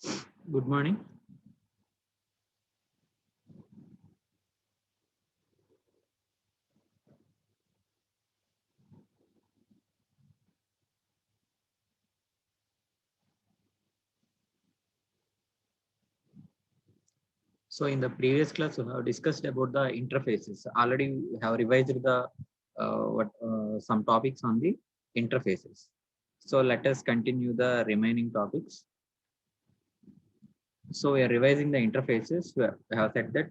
Good morning. So in the previous class, we have discussed about the interfaces. Already we have revised the some topics on the interfaces. So let us continue the remaining topics. So we are revising the interfaces. We have said that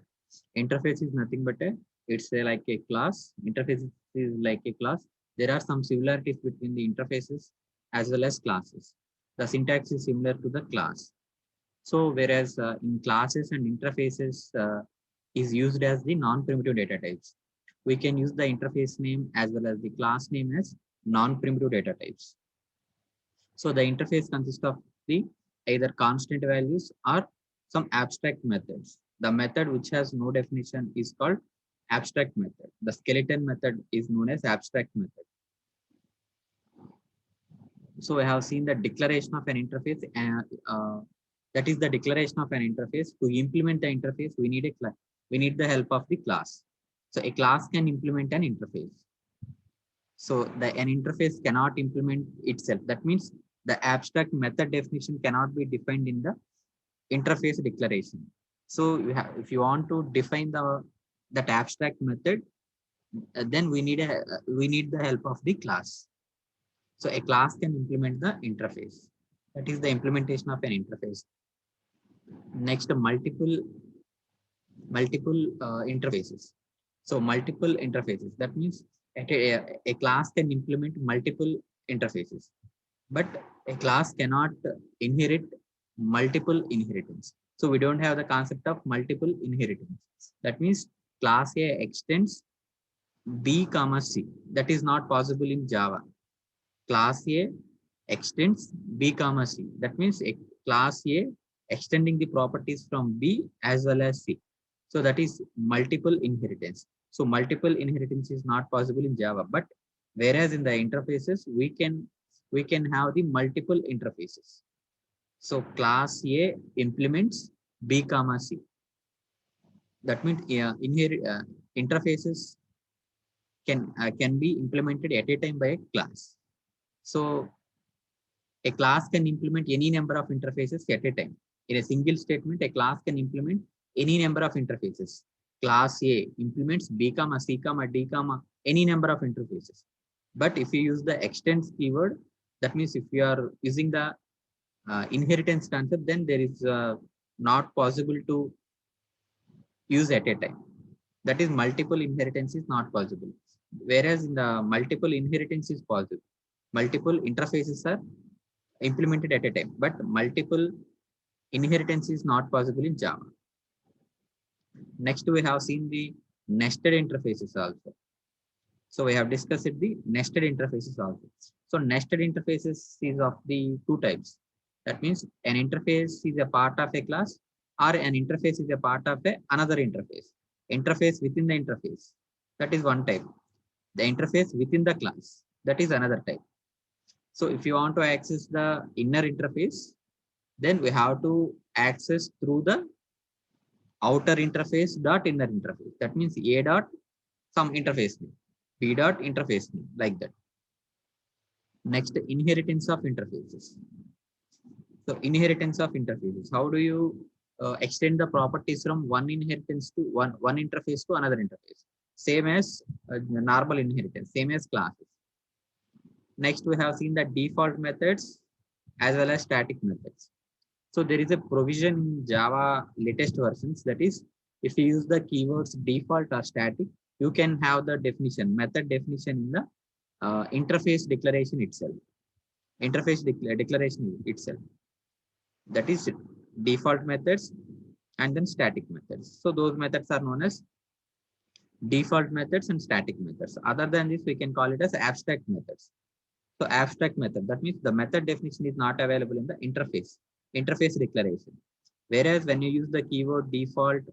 interface is nothing but like a class. Interface is like a class. There are some similarities between the interfaces as well as classes. The syntax is similar to the class. So whereas in classes and interfaces is used as the non-primitive data types, we can use the interface name as well as the class name as non-primitive data types. So the interface consists of the either constant values or some abstract methods. The method which has no definition is called abstract method. The skeleton method is known as abstract method. So we have seen the declaration of an interface, and that is the declaration of an interface. To implement the interface, we need a class. We need the help of the class. So a class can implement an interface. So an interface cannot implement itself. That means the abstract method definition cannot be defined in the interface declaration. So if you want to define that abstract method, then we need the help of the class. So a class can implement the interface. That is the implementation of an interface. Next, multiple interfaces. So multiple interfaces. That means a class can implement multiple interfaces, but a class cannot inherit multiple inheritance. So we don't have the concept of multiple inheritance. That means class A extends B comma C. That is not possible in Java. Class A extends B comma C. That means a class A extending the properties from B as well as C. So that is multiple inheritance. So multiple inheritance is not possible in Java, but whereas in the interfaces we can have the multiple interfaces. So class A implements B comma C. That means interfaces can be implemented at a time by a class. So a class can implement any number of interfaces at a time. In a single statement, a class can implement any number of interfaces. Class A implements B comma C comma D comma any number of interfaces. But if you use the extends keyword, that means if you are using the inheritance concept, then there is not possible to use at a time. That is multiple inheritance is not possible. Whereas in the multiple inheritance is possible. Multiple interfaces are implemented at a time, but multiple inheritance is not possible in Java. Next, we have seen the nested interfaces also. So we have discussed the nested interfaces also. So nested interfaces is of the two types. That means an interface is a part of a class or an interface is a part of another interface. Interface within the interface. That is one type. The interface within the class. That is another type. So if you want to access the inner interface, then we have to access through the outer interface dot inner interface. That means A dot some interface name, B dot interface name, like that. Next, inheritance of interfaces. So inheritance of interfaces. How do you extend the properties from one inheritance to one interface to another interface? Same as normal inheritance, same as classes. Next, we have seen the default methods as well as static methods. So there is a provision in Java latest versions, that is, if you use the keywords default or static, you can have the definition, method definition in the interface declaration itself. Interface declaration itself. That is default methods and then static methods. So those methods are known as default methods and static methods. Other than this, we can call it as abstract methods. So abstract method, that means the method definition is not available in the interface declaration. Whereas when you use the keyword default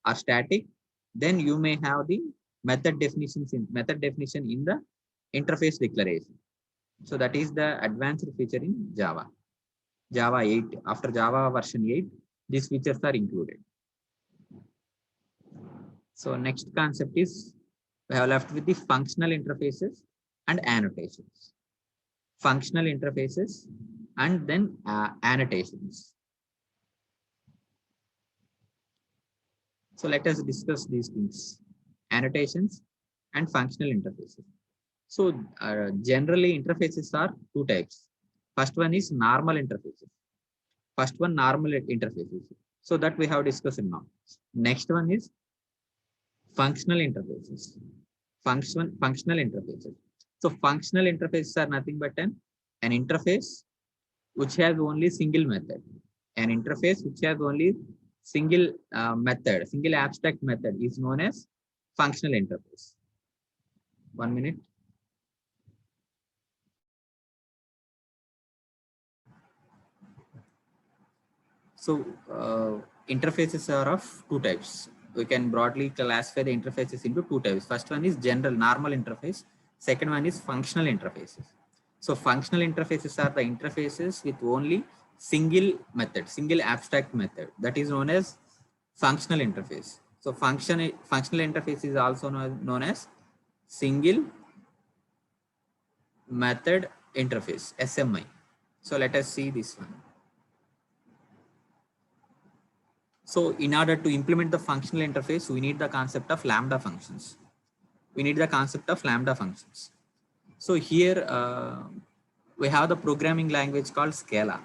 or static, then you may have the method definition in the interface declaration. So that is the advanced feature in Java. Java 8, after Java version 8, these features are included. So next concept is we have left with the functional interfaces and annotations. Functional interfaces and then annotations. So let us discuss these things, annotations and functional interfaces. So generally interfaces are two types. First one is normal interfaces. First one normal interfaces. So that we have discussed now. Next one is functional interfaces. Functional interfaces. So functional interfaces are nothing but an interface which has only single method. An interface which has only single method, single abstract method is known as functional interface. 1 minute. So interfaces are of two types. We can broadly classify the interfaces into two types. First one is general normal interface. Second one is functional interfaces. So functional interfaces are the interfaces with only single method, single abstract method. That is known as functional interface. So functional interface is also known as single method interface, SMI. So let us see this one. So in order to implement the functional interface, we need the concept of lambda functions. We need the concept of lambda functions. So here we have the programming language called Scala.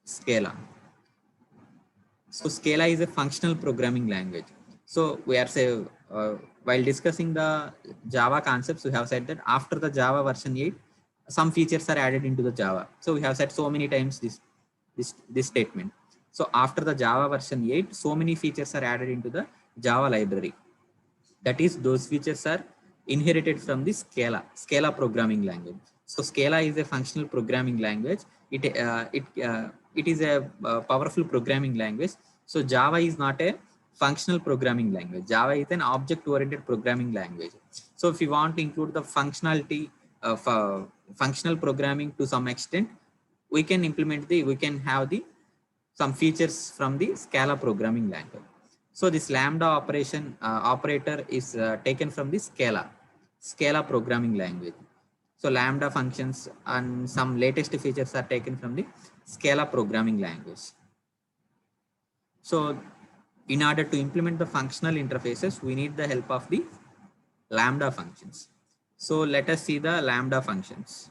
Scala. So Scala is a functional programming language. So we are say while discussing the Java concepts, we have said that after the Java version 8, some features are added into the Java. So we have said so many times this statement. So after the Java version 8, so many features are added into the Java library. That is, those features are inherited from the Scala programming language. So Scala is a functional programming language. It is a powerful programming language. So Java is not a functional programming language. Java is an object-oriented programming language. So if you want to include the functionality of functional programming to some extent, we can have some features from the Scala programming language. So this lambda operator is taken from the Scala programming language. So lambda functions and some latest features are taken from the Scala programming language. So in order to implement the functional interfaces, we need the help of the lambda functions. So let us see the lambda functions.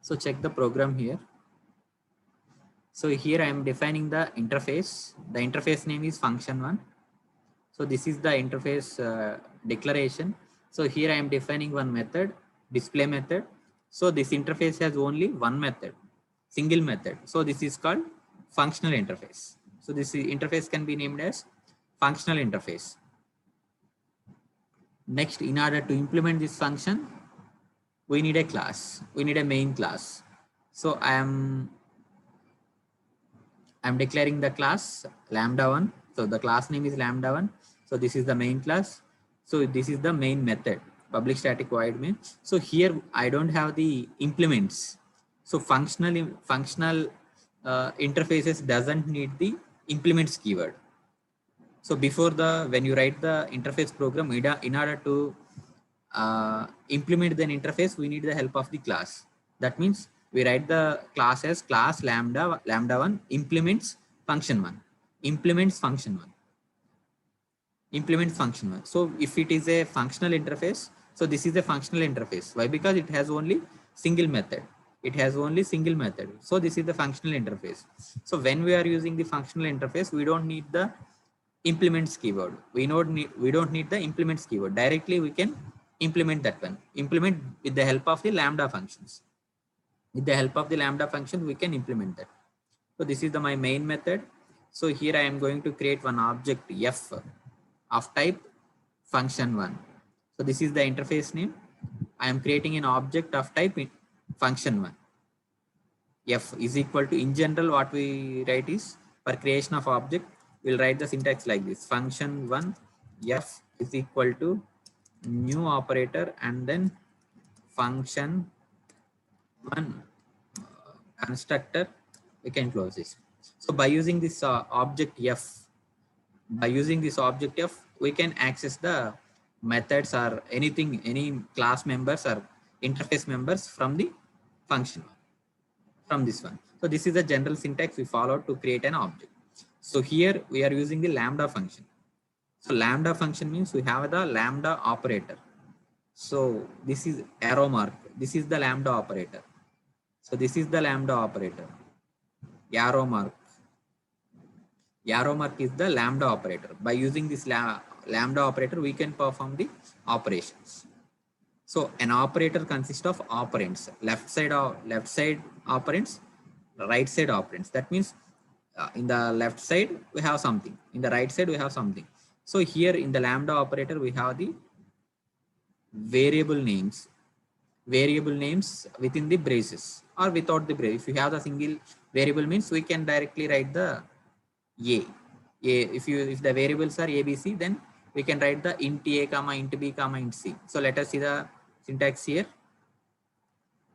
So check the program here. So here I am defining the interface. The interface name is function1. So this is the interface declaration. So here I am defining one method, display method. So this interface has only one method, single method. So this is called functional interface. So this interface can be named as functional interface. Next, in order to implement this function, we need a class. We need a main class. So I'm declaring the class lambda1. So the class name is lambda1. So this is the main class. So this is the main method, public static void main. So here I don't have the implements. So functional interfaces doesn't need the implements keyword. So before when you write the interface program, in order to implement an interface, we need the help of the class. That means we write the class as class lambda1 implements function1, implements function1, implement function1. So if it is a functional interface, so this is a functional interface. Why? Because it has only single method. It has only single method. So this is the functional interface. So when we are using the functional interface, we don't need the implements keyword. We don't need the implements keyword. Directly we can implement that one. Implement with the help of the lambda functions. With the help of the lambda function, we can implement that. So this is my main method. So here I am going to create one object f of type function1. So this is the interface name. I am creating an object of type in function1. F is equal to, in general, what we write is, for creation of object, we'll write the syntax like this: function1 f is equal to new operator and then function1 constructor. We can close this. So by using this object f, we can access the methods or anything, any class members or interface members from the function, from this one. So this is the general syntax we follow to create an object. So here we are using the lambda function. So lambda function means we have the lambda operator. So this is arrow mark. This is the lambda operator. So this is the lambda operator. Arrow mark. Arrow mark is the lambda operator. By using this lambda operator, we can perform the operations. So an operator consists of operands. Left side operands, right side operands. That means in the left side we have something, in the right side we have something. So here in the lambda operator we have the variable names within the braces or without the brace. If you have the single variable means we can directly write the a. If the variables are ABC, then we can write the int a comma int b comma int c. So let us see the syntax here.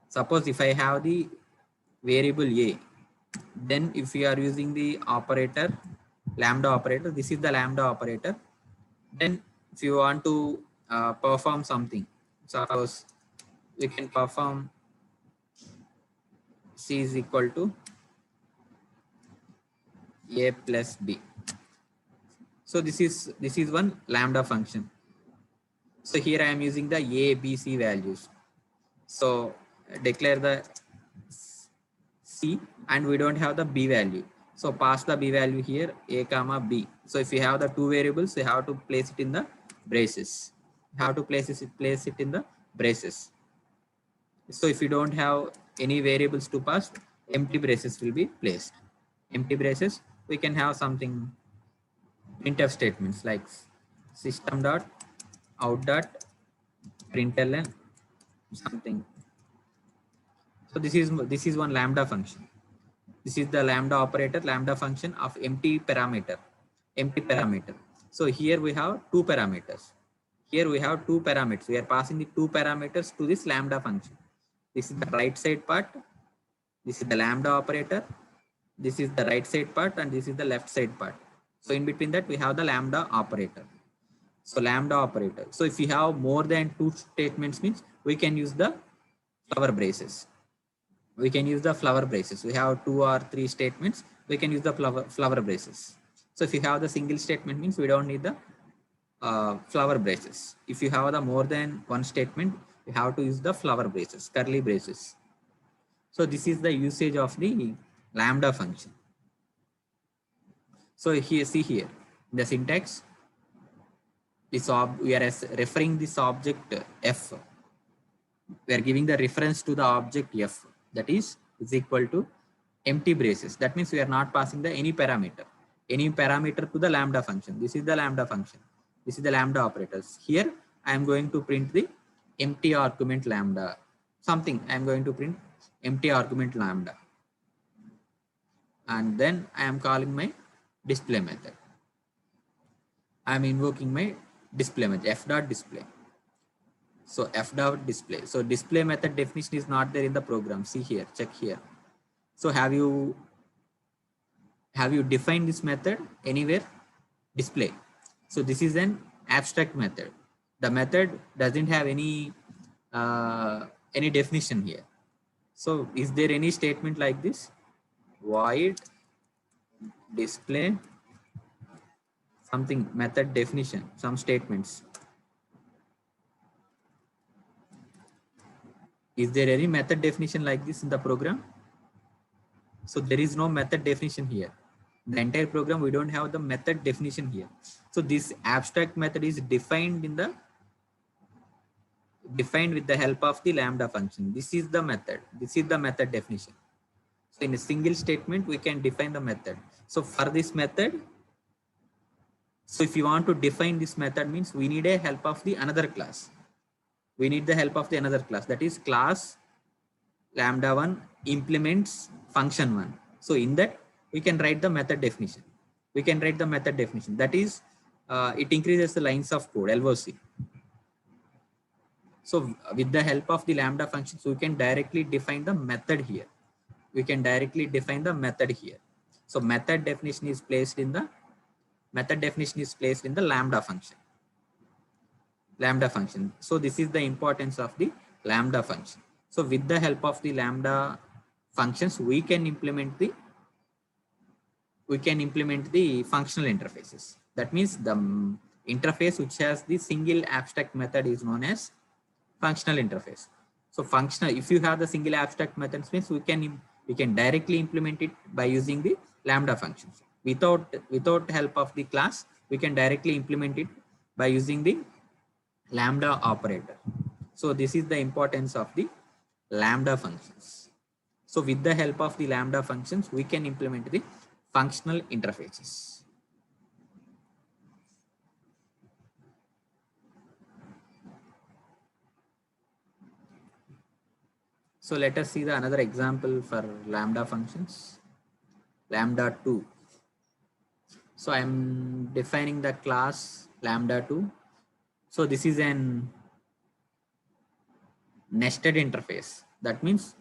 Suppose if I have the variable a, then if we are using the operator, lambda operator, this is the lambda operator. Then if you want to perform something, suppose we can perform c is equal to a plus b. So this is one lambda function. So here I am using the a, b, c values. So declare the c and we don't have the b value. So pass the b value here, a comma b. So if you have the two variables, you have to place it in the braces. You have to place it in the braces. So if you don't have any variables to pass, empty braces will be placed. Empty braces, we can have something printf statements like system dot out dot println something. So this is one lambda function. This is the lambda operator, lambda function of empty parameter. So here we have two parameters. Here we have two parameters. We are passing the two parameters to this lambda function. This is the right side part. This is the lambda operator. This is the right side part and this is the left side part. So in between that we have the lambda operator. So lambda operator. So if we have more than two statements means we can use the flower braces. We can use the flower braces. We have two or three statements. We can use the flower braces. So if you have the single statement means we don't need the flower braces. If you have the more than one statement, you have to use the flower braces, curly braces. So this is the usage of the lambda function. So here, see here, the syntax, we are referring this object f. We are giving the reference to the object f, that is equal to empty braces. That means we are not passing the any parameter to the lambda function. This is the lambda function. This is the lambda operators. Here I am going to print the empty argument lambda. Something I am going to print empty argument lambda. And then I am calling my display method. I am invoking my display method, f.display. So f.display. So display method definition is not there in the program. See here, check here. So have you defined this method anywhere? Display. So this is an abstract method. The method doesn't have any definition here. So is there any statement like this? Void display something method definition, some statements. Is there any method definition like this in the program? So there is no method definition here. The entire program, we don't have the method definition here. So this abstract method is defined with the help of the lambda function. This is the method. This is the method definition. So in a single statement, we can define the method. So for this method, So if you want to define this method means we need a help of the another class. We need the help of the another class, that is class lambda1 implements function1. So in that we can write the method definition. We can write the method definition, that is it increases the lines of code, LOC. So with the help of the lambda functions, we can directly define the method here. We can directly define the method here. So method definition is placed in the lambda function. So this is the importance of the lambda function. So with the help of the lambda functions, we can implement the functional interfaces. That means the interface which has the single abstract method is known as functional interface. So functional, if you have the single abstract methods means we can directly implement it by using the lambda functions. Without help of the class, we can directly implement it by using the lambda operator. So this is the importance of the lambda functions. So with the help of the lambda functions, we can implement the functional interfaces. So let us see the another example for lambda functions. Lambda 2. So I'm defining the class lambda 2. So this is an nested interface. That means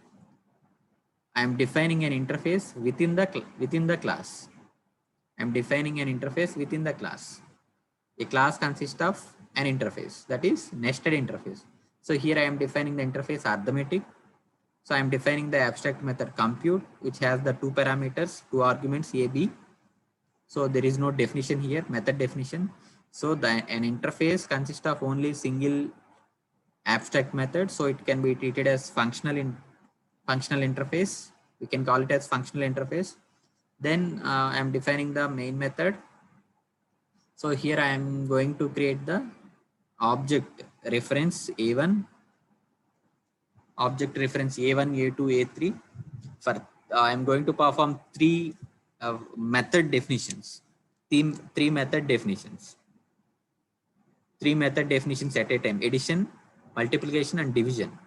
I'm defining an interface within the class. I'm defining an interface within the class. A class consists of an interface, that is nested interface. So here I am defining the interface arithmetic. So I am defining the abstract method compute, which has the two parameters, two arguments a, b. So there is no definition here, method definition. So an interface consists of only single abstract method. So it can be treated as functional interface. We can call it as functional interface. Then I am defining the main method. So here I am going to create the object reference A1, object reference A1, A2, A3. For I am going to perform three method definitions. Three method definitions. Three method definitions at a time: addition, multiplication, and division.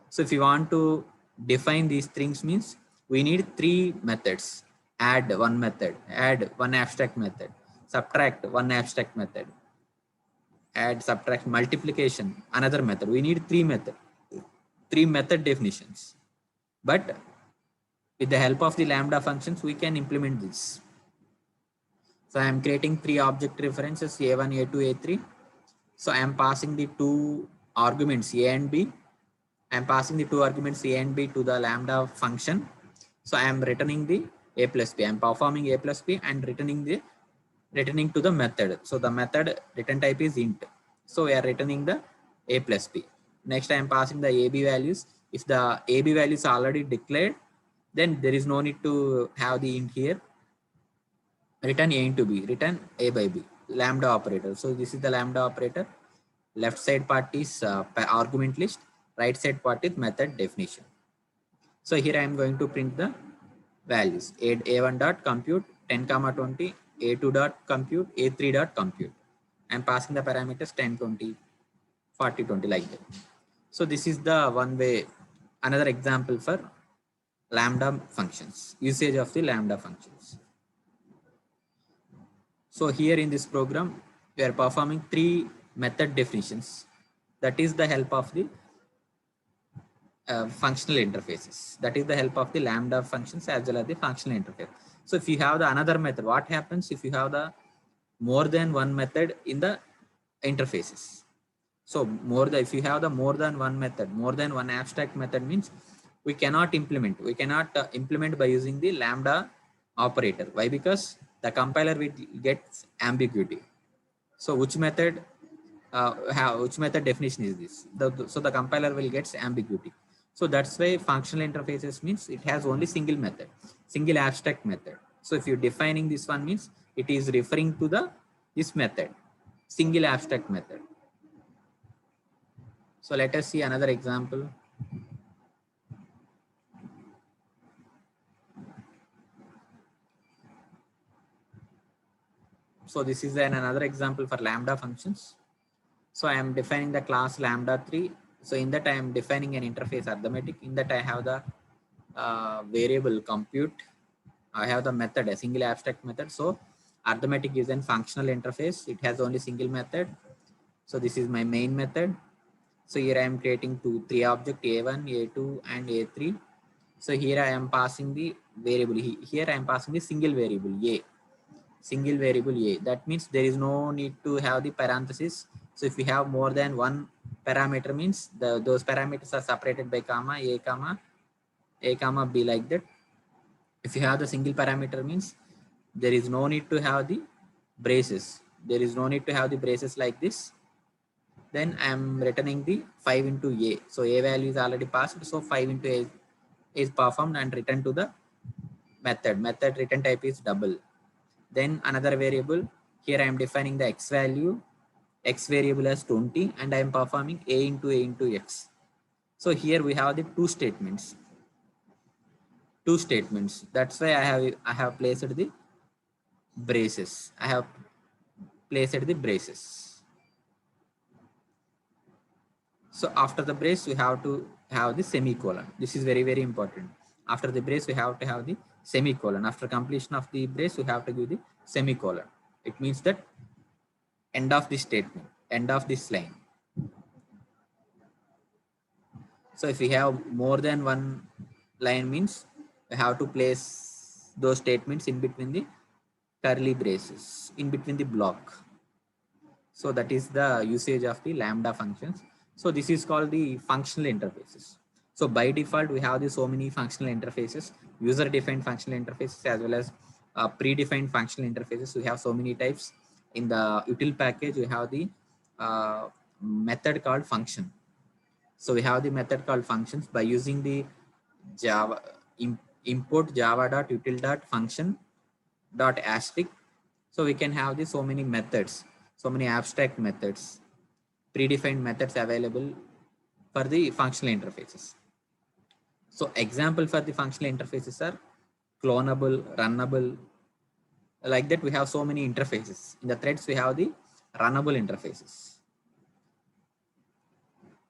So if you want to define these things means we need three methods. Add one method, add one abstract method, subtract one abstract method, add, subtract, multiplication, another method. We need three method definitions. But with the help of the lambda functions, we can implement this. So I am creating three object references A1, A2, A3. So I am passing the two arguments A and B. I am passing the two arguments A and B to the lambda function. So I am returning the A plus B. I am performing A plus B and returning to the method. So the method return type is int. So we are returning the A plus B. Next I am passing the AB values. If the AB values are already declared, then there is no need to have the int here. Return A into B, return A by B, lambda operator. So this is the lambda operator. Left side part is argument list, right side part is method definition. So here I am going to print the values. A1 dot compute 10, 20, A2 dot compute, A3 dot compute. I am passing the parameters 10, 20, 40, 20 like that. So this is the one way, another example for lambda functions, usage of the lambda functions. So here in this program, we are performing three method definitions. That is the help of the functional interfaces. That is the help of the lambda functions as well as the functional interface. So if you have the another method, what happens if you have the more than one method in the interfaces? So if you have the more than one method, more than one abstract method means we cannot implement. We cannot implement by using the lambda operator. Why? Because the compiler will get ambiguity. So which method definition is this? So the compiler will get ambiguity. So that's why functional interfaces means it has only single method, single abstract method. So if you're defining this one means it is referring to this method, single abstract method. So let us see another example. So this is another example for lambda functions. So I am defining the class lambda3. So in that I am defining an interface arithmetic. In that I have the variable compute. I have the method, a single abstract method. So arithmetic is a functional interface. It has only single method. So this is my main method. So here I am creating three objects, A1, A2, and A3. So here I am passing the variable. Here I am passing the single variable A. Single variable A. That means there is no need to have the parenthesis. So if we have more than one parameter means those parameters are separated by comma, A comma B like that. If you have the single parameter means there is no need to have the braces. There is no need to have the braces like this. Then I am returning the 5 into A. So A value is already passed. So 5 into A is performed and returned to the method. Method return type is double. Then another variable, here I am defining the x value, x variable as 20, and I am performing A into x. So here we have the two statements. That's why I have placed the braces. I have placed the braces. So after the brace, we have to have the semicolon. This is very, very important. After the brace, we have to have the semicolon. After completion of the brace, we have to give the semicolon. It means that end of this statement, end of this line. So if we have more than one line means we have to place those statements in between the curly braces, in between the block. So that is the usage of the lambda functions. So this is called the functional interfaces. So by default, we have the so many functional interfaces, user-defined functional interfaces as well as predefined functional interfaces. We have so many types. In the util package, we have the method called function. So we have the method called functions by using the Java import java.util.function dot asterisk. So we can have the so many methods, so many abstract methods, predefined methods available for the functional interfaces. So example for the functional interfaces are clonable, runnable. Like that, we have so many interfaces. In the threads, we have the runnable interfaces.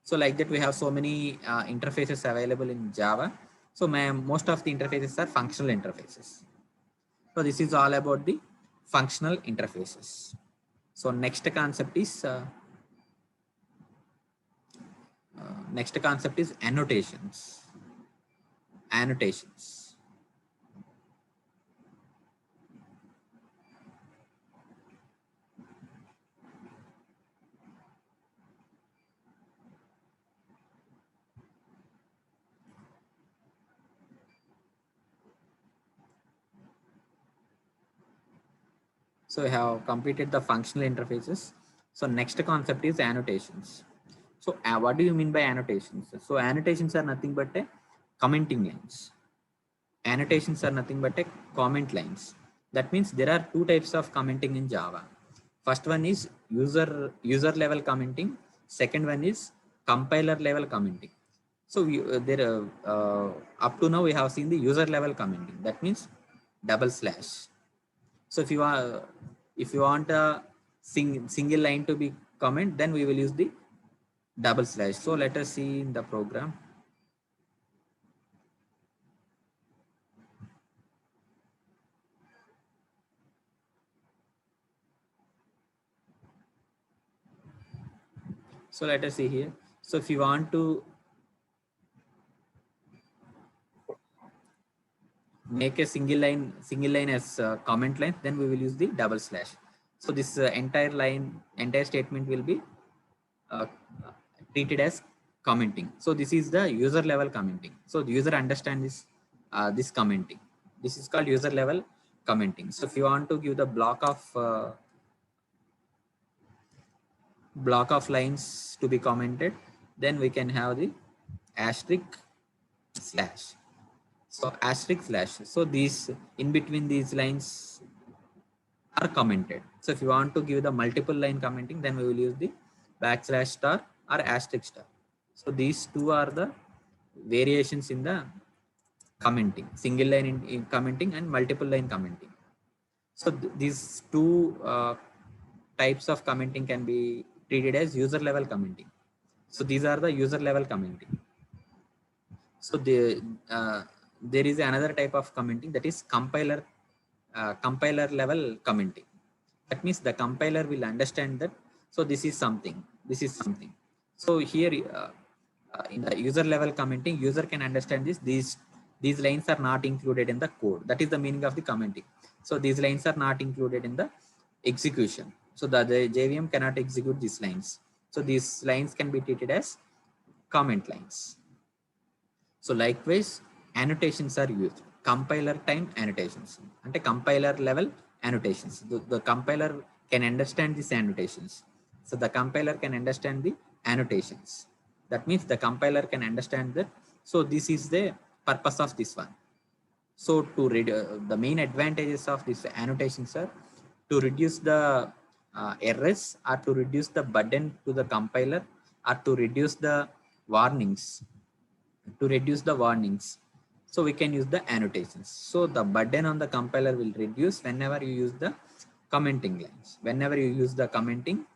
So like that, we have so many interfaces available in Java. So most of the interfaces are functional interfaces. So this is all about the functional interfaces. So next concept is annotations. Annotations. So we have completed the functional interfaces. So next concept is annotations. So what do you mean by annotations? So annotations are nothing but a commenting lines. Annotations are nothing but a comment lines. That means there are two types of commenting in Java. First one is user level commenting. Second one is compiler level commenting. So up to now we have seen the user level commenting. That means double slash. So if you want a single line to be comment, then we will use the double slash. So let us see in the program. So let us see here. So if you want to make a single line as comment line, then we will use the double slash. So this entire statement will be uh, treated as commenting. So this is the user level commenting. So the user understands this commenting. This is called user level commenting. So if you want to give the block of lines to be commented, then we can have the asterisk slash. So asterisk slash. So these in between these lines are commented. So if you want to give the multiple line commenting, then we will use the backslash star or asterisk star. So these two are the variations in the commenting, single line in commenting and multiple line commenting. So these two types of commenting can be treated as user level commenting. So these are the user level commenting. So there is another type of commenting, that is compiler level commenting. That means the compiler will understand that, so this is something, this is something. So here in the user level commenting, user can understand this. These lines are not included in the code. That is the meaning of the commenting. So these lines are not included in the execution. So the JVM cannot execute these lines. So these lines can be treated as comment lines. So likewise, annotations are used. Compiler time annotations. And a compiler level annotations. The compiler can understand these annotations. So the compiler can understand the annotations. That means the compiler can understand that. So this is the purpose of this one. So to the main advantages of these annotations are to reduce the errors, or to reduce the burden to the compiler, or to reduce the warnings. So we can use the annotations. So the burden on the compiler will reduce whenever you use the commenting lines. Whenever you use the commenting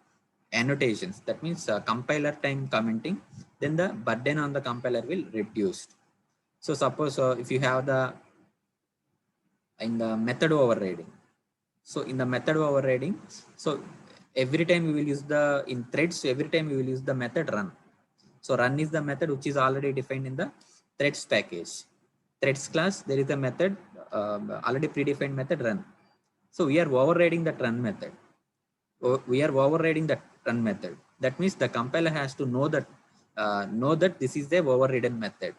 annotations, that means compiler time commenting, then the burden on the compiler will reduce. So suppose if you have the in the method overriding. So in the method overriding, so every time we will use the in threads, every time we will use the method run. So run is the method which is already defined in the threads package. Threads class, there is a method, already predefined method run. So we are overriding that run method. We are overriding that run method. That means the compiler has to know that this is the overridden method.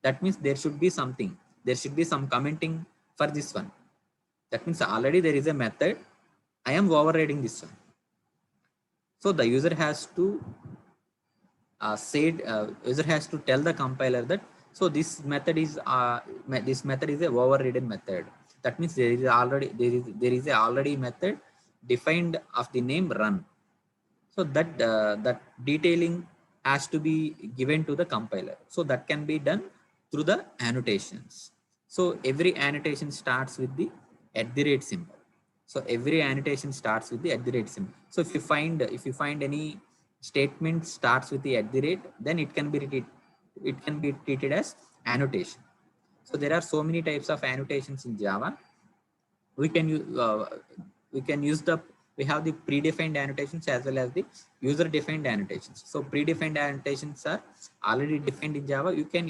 That means there should be something. There should be some commenting for this one. That means already there is a method. I am overriding this one. So the user has to user has to tell the compiler that, so this method is a overridden method. That means there is a already method defined of the name run. So that detailing has to be given to the compiler. So that can be done through the annotations. So every annotation starts with the @ symbol. So every annotation starts with the @ symbol. So if you find any statement starts with the @, then it can be treated as annotation. So there are so many types of annotations in Java. We can use we have the predefined annotations as well as the user defined annotations. So predefined annotations are already defined in Java. You can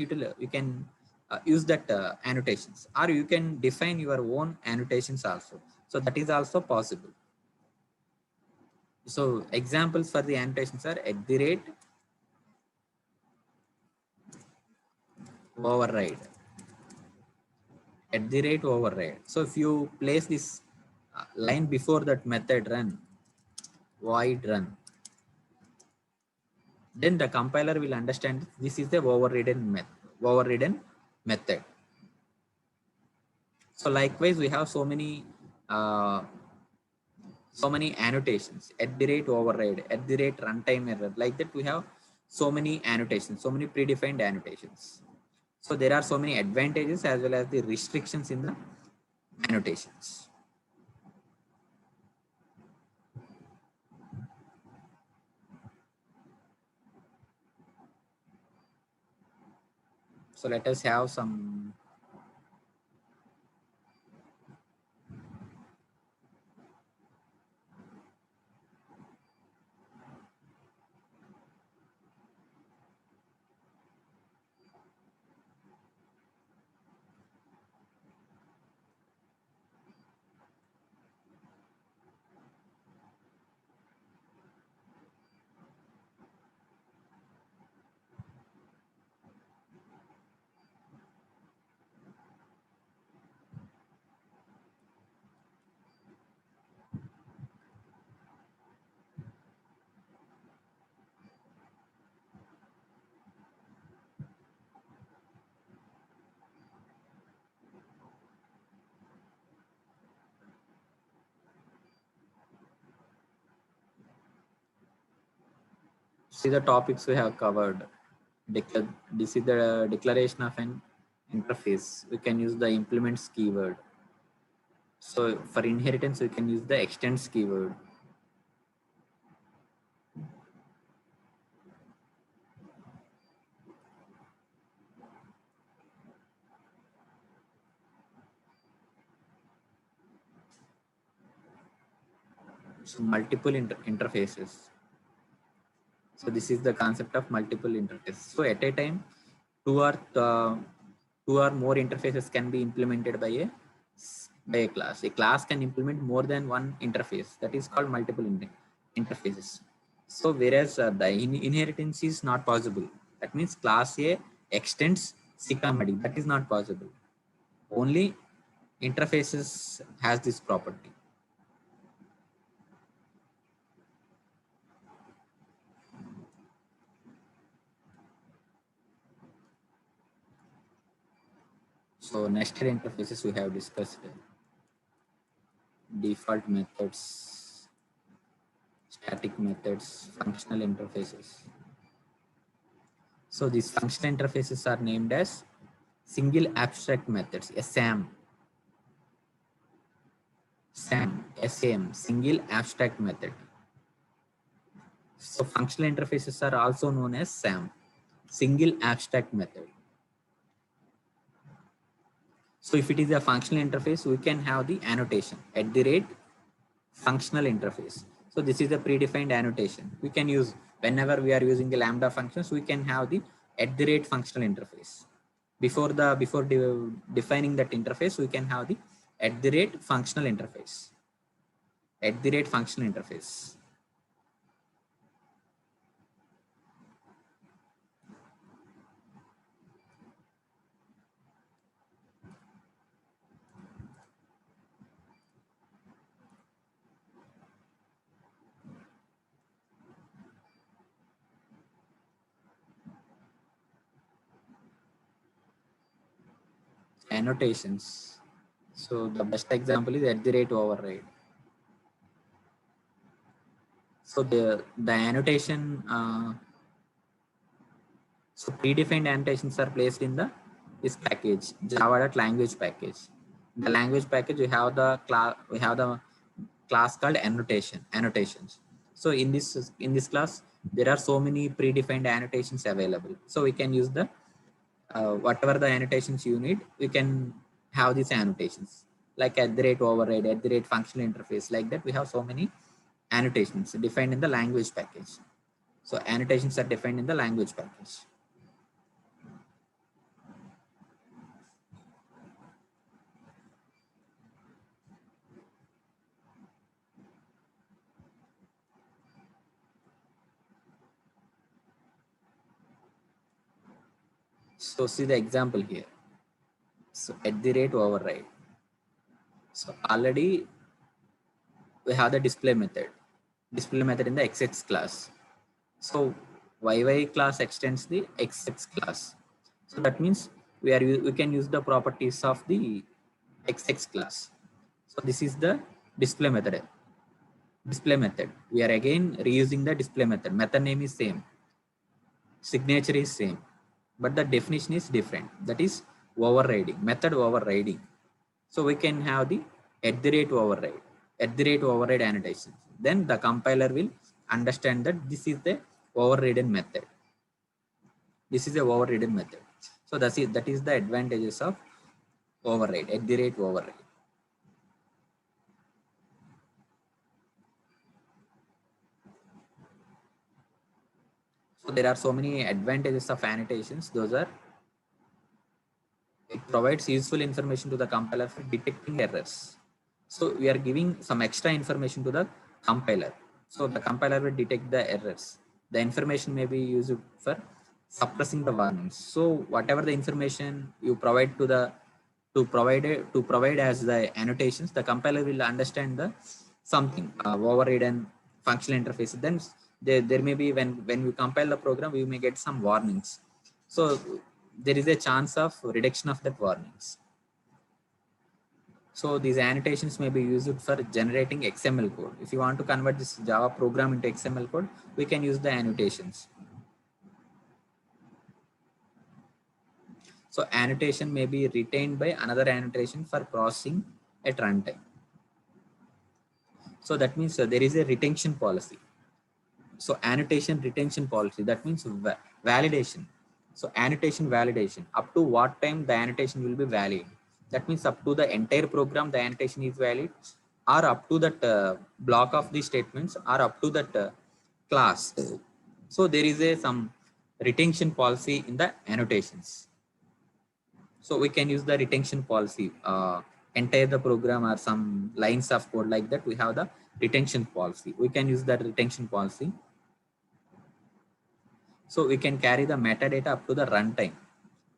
use that annotations, or you can define your own annotations also. So that is also possible. So examples for the annotations are @ override, override. So if you place this line before that method run, void run, then the compiler will understand this is the overridden method. So likewise, we have so many annotations: @ override, @ runtime error. Like that, we have so many annotations, so many predefined annotations. So there are so many advantages as well as the restrictions in the annotations. So let us have some. See the topics we have covered. This is the declaration of an interface. We can use the implements keyword. So for inheritance, we can use the extends keyword. So multiple interfaces. So this is the concept of multiple interfaces. So at a time, two or uh, two or more interfaces can be implemented by a class. A class can implement more than one interface. That is called multiple interfaces. So whereas the inheritance is not possible. That means class A extends C, D. That is not possible. Only interfaces has this property. So nested interfaces we have discussed. Default methods, static methods, functional interfaces. So these functional interfaces are named as single abstract methods, SAM. SAM, single abstract method. So functional interfaces are also known as SAM, single abstract method. So if it is a functional interface, we can have the annotation @ functional interface. So this is a predefined annotation. We can use whenever we are using the lambda functions, we can have the @ functional interface. Before defining that interface, we can have the @ functional interface. Functional interface. Annotations. So the best example is @ override. So the annotation, so predefined annotations are placed in this package, Java.language package. The language package we have the class called annotations. So in this class there are so many predefined annotations available. So we can use the whatever the annotations you need, we can have these annotations like @ override, @ functional interface. Like that, we have so many annotations defined in the language package. So annotations are defined in the language package. So see the example here. So @ override. So already we have the display method in the XX class. So YY class extends the XX class. So that means we can use the properties of the XX class. So this is the display method. We are again reusing the display method. Method name is same. Signature is same, but the definition is different. That is overriding, method overriding. So we can have the @ override annotation. Then the compiler will understand that this is the overridden method. This is a overridden method. So that is the advantages of override, @ override. So there are so many advantages of annotations. Those are, it provides useful information to the compiler for detecting errors. So we are giving some extra information to the compiler. So the compiler will detect the errors. The information may be used for suppressing the warnings. So whatever the information you provide to provide as the annotations, the compiler will understand the something overridden functional interface. Then there may be, when you compile the program, you may get some warnings. So there is a chance of reduction of that warnings. So these annotations may be used for generating XML code. If you want to convert this Java program into XML code, we can use the annotations. So annotation may be retained by another annotation for processing at runtime. So that means there is a retention policy. So annotation retention policy, that means validation. So annotation validation, up to what time the annotation will be valid. That means up to the entire program, the annotation is valid, or up to that block of the statements, or up to that class. So there is a some retention policy in the annotations. So we can use the retention policy, entire the program or some lines of code like that. We have the retention policy. We can use that retention policy. So we can carry the metadata up to the runtime,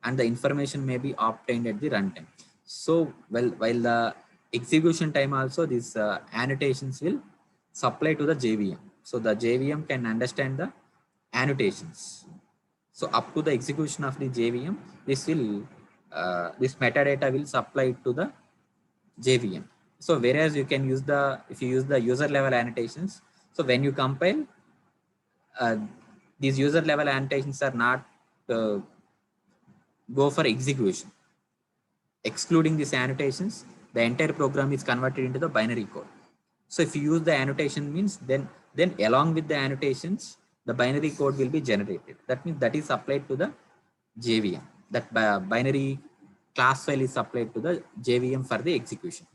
and the information may be obtained at the runtime. So while the execution time also, these annotations will supply to the JVM. So the JVM can understand the annotations. So up to the execution of the JVM, this metadata will supply to the JVM. So whereas you can use if you use the user level annotations, so when you compile, uh, these user level annotations are not uh, go for execution. Excluding these annotations, the entire program is converted into the binary code. So if you use the annotation means, then along with the annotations, the binary code will be generated. That means that is applied to the JVM. That binary class file is applied to the JVM for the execution.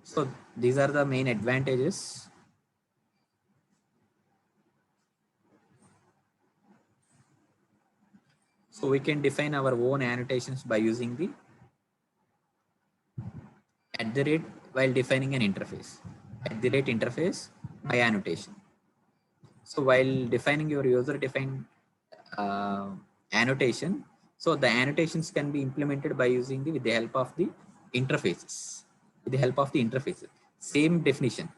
So these are the main advantages. So we can define our own annotations by using the @ while defining an interface. @ interface by annotation. So while defining your user defined annotation, so the annotations can be implemented by using with the help of the interfaces. With the help of the interfaces. Same definition.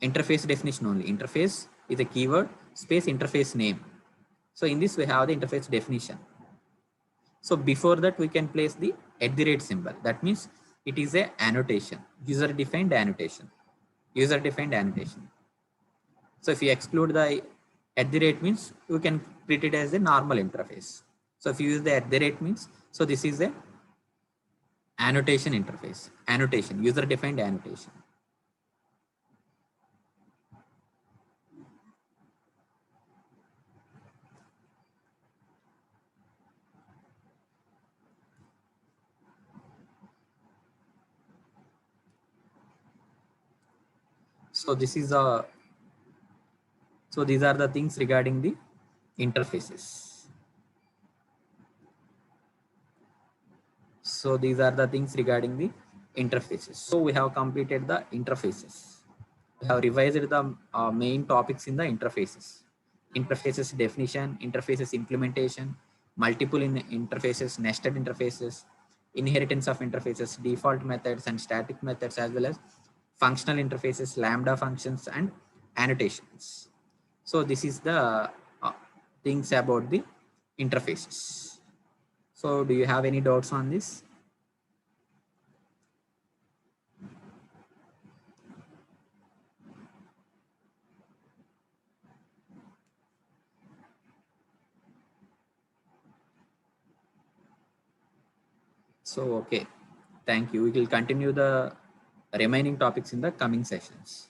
Interface definition only. Interface is a keyword space interface name. So in this we have the interface definition. So before that we can place the @ symbol. That means it is a annotation, user defined annotation, user defined annotation. So if you exclude the @ means we can treat it as a normal interface. So if you use the @ means, so this is a annotation interface, annotation, user defined annotation. So this is a, so these are the things regarding the interfaces. So these are the things regarding the interfaces. So we have completed the interfaces. We have revised the main topics in the interfaces. Interfaces definition, interfaces implementation, multiple interfaces, nested interfaces, inheritance of interfaces, default methods and static methods, as well as functional interfaces, lambda functions, and annotations. So this is the things about the interfaces. So do you have any doubts on this? So, okay. Thank you. We will continue the remaining topics in the coming sessions.